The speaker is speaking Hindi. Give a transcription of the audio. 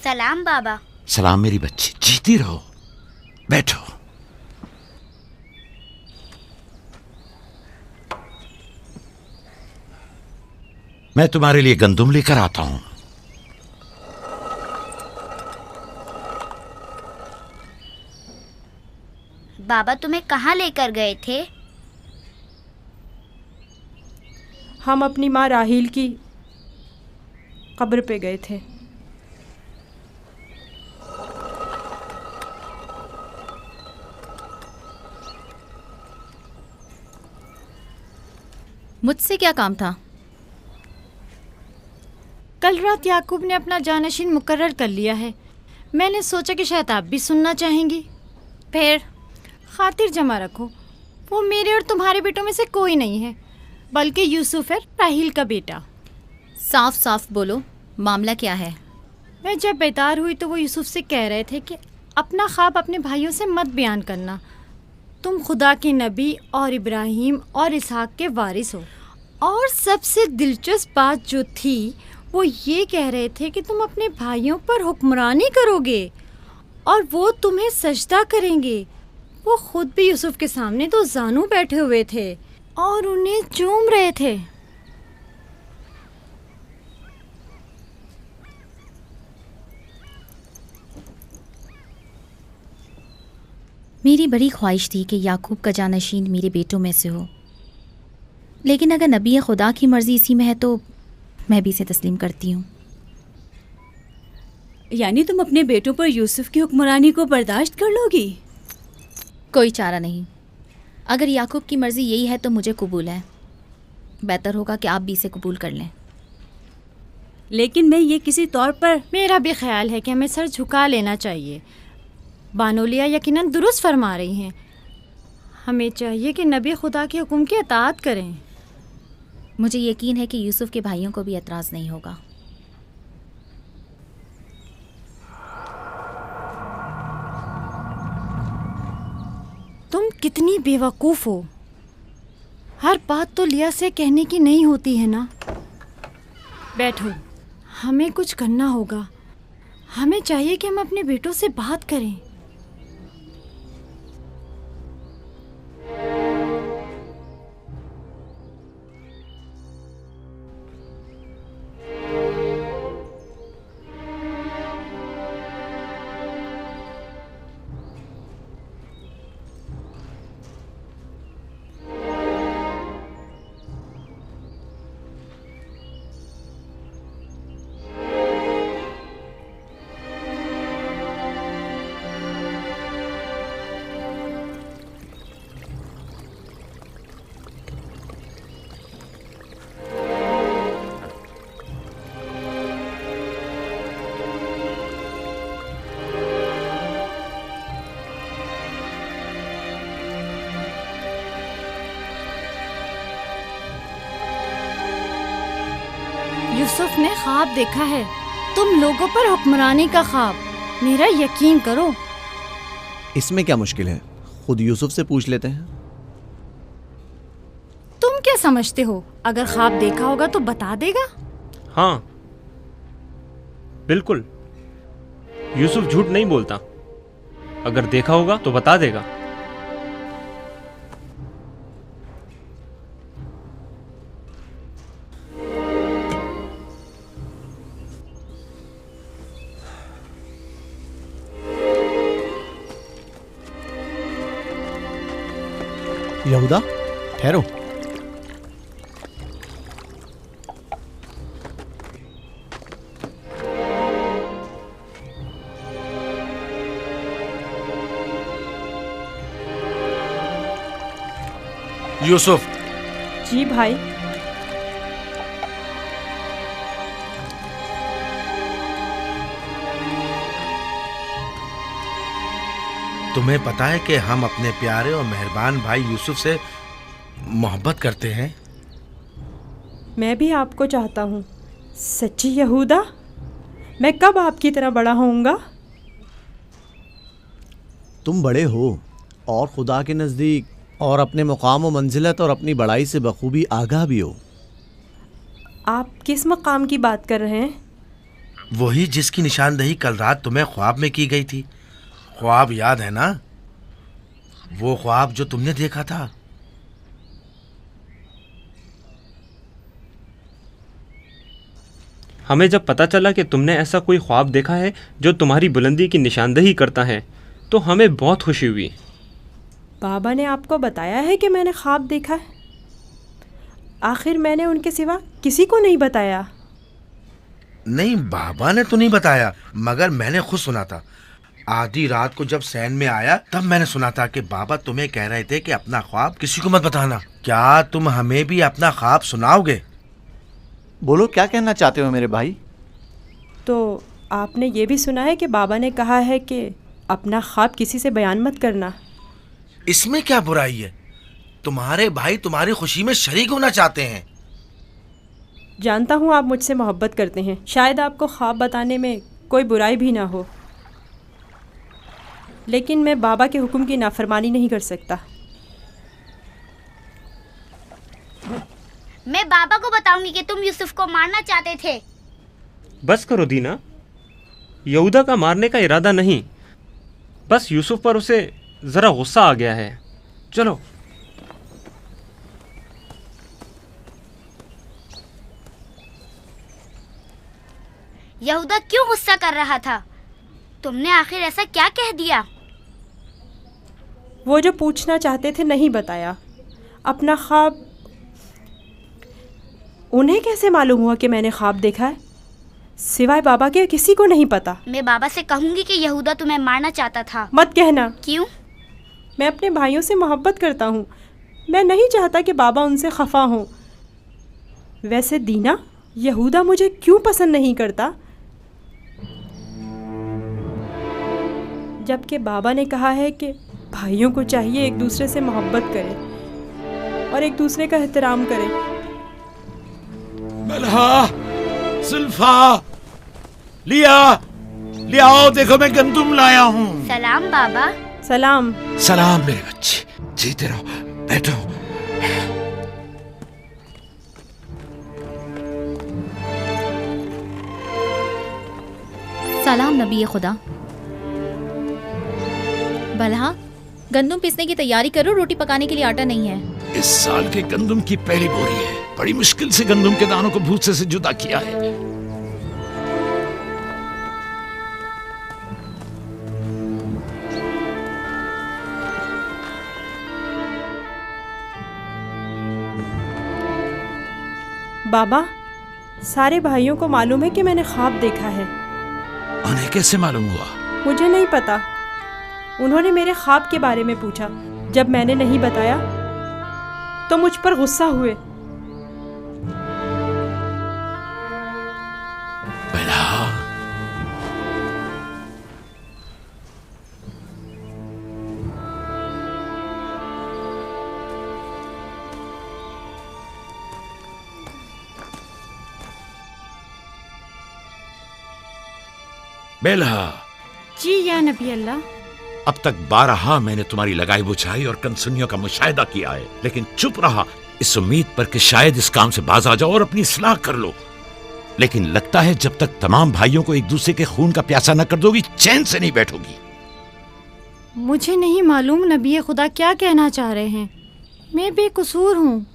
सलाम बाबा। सलाम मेरी बच्ची, जीती रहो। बैठो। मैं तुम्हारे लिए गंदुम लेकर आता हूं। बाबा तुम्हें कहाँ लेकर गए थे? हम अपनी माँ राहील की कब्र पे गए थे। मुझसे क्या काम था? कल रात याकूब ने अपना जानशीन मुकर्रर कर लिया है। मैंने सोचा कि शायद आप भी सुनना चाहेंगी। फिर? खातिर जमा रखो, वो मेरे और तुम्हारे बेटों में से कोई नहीं है, बल्कि यूसुफ है, राहील का बेटा। साफ साफ बोलो, मामला क्या है? मैं जब बेदार हुई तो वो यूसुफ से कह रहे थे कि अपना ख्वाब अपने भाइयों से मत बयान करना। तुम खुदा के नबी और इब्राहिम और इसहाक के वारिस हो। और सबसे दिलचस्प बात जो थी वो ये कह रहे थे कि तुम अपने भाइयों पर हुक्मरानी करोगे और वो तुम्हें सजदा करेंगे। वो खुद भी यूसुफ के सामने तो जानू बैठे हुए थे और उन्हें चूम रहे थे। मेरी बड़ी ख्वाहिश थी कि याकूब का जानशीन मेरे बेटों में से हो, लेकिन अगर नबी खुदा की मर्जी इसी में है तो मैं भी इसे तस्लीम करती हूँ। यानी तुम अपने बेटों पर यूसुफ की हुक्मरानी को बर्दाश्त कर लोगी? कोई चारा नहीं। अगर याकूब की मर्जी यही है तो मुझे कबूल है। बेहतर होगा कि आप भी इसे कबूल कर लें। लेकिन मैं ये किसी तौर पर... मेरा भी ख्याल है कि हमें सर झुका लेना चाहिए। बानोलिया यकीनन दुरुस्त फरमा रही हैं। हमें चाहिए कि नबी खुदा के हुक्म की अताअत करें। मुझे यकीन है कि यूसुफ के भाइयों को भी एतराज़ नहीं होगा। तुम कितनी बेवकूफ़ हो। हर बात तो लिया से कहने की नहीं होती है ना। बैठो, हमें कुछ करना होगा। हमें चाहिए कि हम अपने बेटों से बात करें। यूसुफ ने ख्वाब देखा है, तुम लोगों पर हुक्मरानी का ख्वाब। मेरा यकीन करो। इसमें क्या मुश्किल है, खुद यूसुफ से पूछ लेते हैं। तुम क्या समझते हो, अगर ख्वाब देखा होगा तो बता देगा? हाँ बिल्कुल, यूसुफ झूठ नहीं बोलता। अगर देखा होगा तो बता देगा। यहूदा, ठहरो। यूसुफ। जी भाई। तुम्हें पता है कि हम अपने प्यारे और मेहरबान भाई यूसुफ से मोहब्बत करते हैं। मैं भी आपको चाहता हूँ। सच्ची यहूदा, मैं कब आपकी तरह बड़ा होऊंगा? तुम बड़े हो और खुदा के नज़दीक और अपने मुकाम व मंजिलत और अपनी बड़ाई से बखूबी आगाह भी हो। आप किस मकाम की बात कर रहे हैं? वही जिसकी निशानदही कल रात तुम्हें ख्वाब में की गई थी। ख्वाब याद है ना? वो ख्वाब जो तुमने देखा था। हमें जब पता चला कि तुमने ऐसा कोई ख्वाब देखा है जो तुम्हारी बुलंदी की निशानदही करता है तो हमें बहुत खुशी हुई। बाबा ने आपको बताया है कि मैंने ख्वाब देखा है? आखिर मैंने उनके सिवा किसी को नहीं बताया। नहीं, बाबा ने तो नहीं बताया, मगर मैंने खुद सुना था। आधी रात को जब सैन में आया तब मैंने सुना था कि बाबा तुम्हें कह रहे थे कि अपना ख्वाब किसी को मत बताना। क्या तुम हमें भी अपना ख्वाब सुनाओगे? बोलो, क्या कहना चाहते हो मेरे भाई? तो आपने ये भी सुना है कि बाबा ने कहा है कि अपना ख्वाब किसी से बयान मत करना। इसमें क्या बुराई है? तुम्हारे भाई तुम्हारी खुशी में शरीक होना चाहते हैं। जानता हूँ आप मुझसे मोहब्बत करते हैं, शायद आपको ख्वाब बताने में कोई बुराई भी ना हो, लेकिन मैं बाबा के हुक्म की नाफरमानी नहीं कर सकता। मैं बाबा को बताऊंगी कि तुम यूसुफ को मारना चाहते थे। बस करो दीना, यहूदा का मारने का इरादा नहीं, बस यूसुफ पर उसे ज़रा गुस्सा आ गया है। चलो। यहूदा क्यों गुस्सा कर रहा था? तुमने आखिर ऐसा क्या कह दिया? वो जो पूछना चाहते थे नहीं बताया। अपना ख्वाब उन्हें कैसे मालूम हुआ कि मैंने ख्वाब देखा है? सिवाय बाबा के किसी को नहीं पता। मैं बाबा से कहूंगी कि यहूदा तुम्हें मारना चाहता था। मत कहना। क्यों? मैं अपने भाइयों से मोहब्बत करता हूँ। मैं नहीं चाहता कि बाबा उनसे खफा हों। वैसे दीना, यहूदा मुझे क्यों पसंद नहीं करता? जबकि बाबा ने कहा है कि भाइयों को चाहिए एक दूसरे से मोहब्बत करें और एक दूसरे का एहतराम करें। मलहा, जुल्फा, लियाओ, देखो मैं गंदुम लाया हूँ। सलाम बाबा। सलाम। सलाम मेरे बच्चे, जीते रहो, बैठो। सलाम नबी खुदा। बलहा, गंदम पीसने की तैयारी करो, रोटी पकाने के लिए आटा नहीं है। इस साल के गंदुम की पहली बोरी है। बड़ी मुश्किल से गंदुम के दानों को भूसे से जुदा किया है। बाबा, सारे भाइयों को मालूम है कि मैंने ख्वाब देखा है। उन्हें कैसे मालूम हुआ? मुझे नहीं पता। उन्होंने मेरे ख्वाब के बारे में पूछा। जब मैंने नहीं बताया तो मुझ पर गुस्सा हुए। बेलहा। जी या नबी अल्लाह। अब तक बारहा मैंने तुम्हारी लगाई बुझाई और कनसुनियों का मुशाहिदा किया है, लेकिन चुप रहा इस उम्मीद पर कि शायद इस काम से बाज आ जाओ और अपनी इस्लाह कर लो। लेकिन लगता है जब तक तमाम भाइयों को एक दूसरे के खून का प्यासा न कर दोगी, चैन से नहीं बैठोगी। मुझे नहीं मालूम नबी खुदा क्या कहना चाह रहे हैं। मैं बेकसूर हूँ।